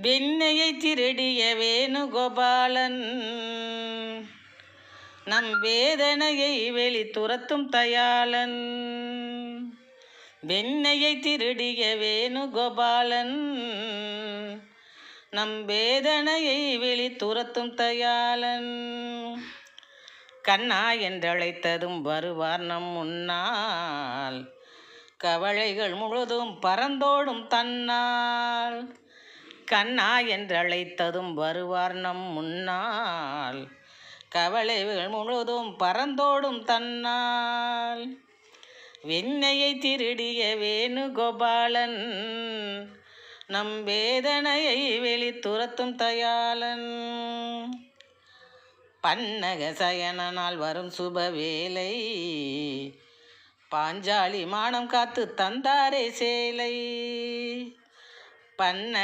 வெண்ணையை திருடிய வேணுகோபாலன் நம் வேதனையை வெளி துரத்தும் தயாளன். வெண்ணையை திருடிய வேணுகோபாலன் நம் வேதனையை வெளி துரத்தும் தயாளன். கண்ணா என்றழைத்ததும் வருவார் நம் முன்னால், கவலைகள் முழுதும் பறந்தோடும் தன்னால். கண்ணா என்றழைத்ததும் வருவார் நம் முன்னால், கவலைகள் முழுதும் பறந்தோடும் தன்னால். வெண்ணையை திருடிய வேணுகோபாலன் நம் வேதனையை வெளி துரத்தும் தயாளன். பன்னக சயனால் வரும் சுபவேளை, பாஞ்சாலி மானம் காத்து தந்தாரே சேலை. பன்னக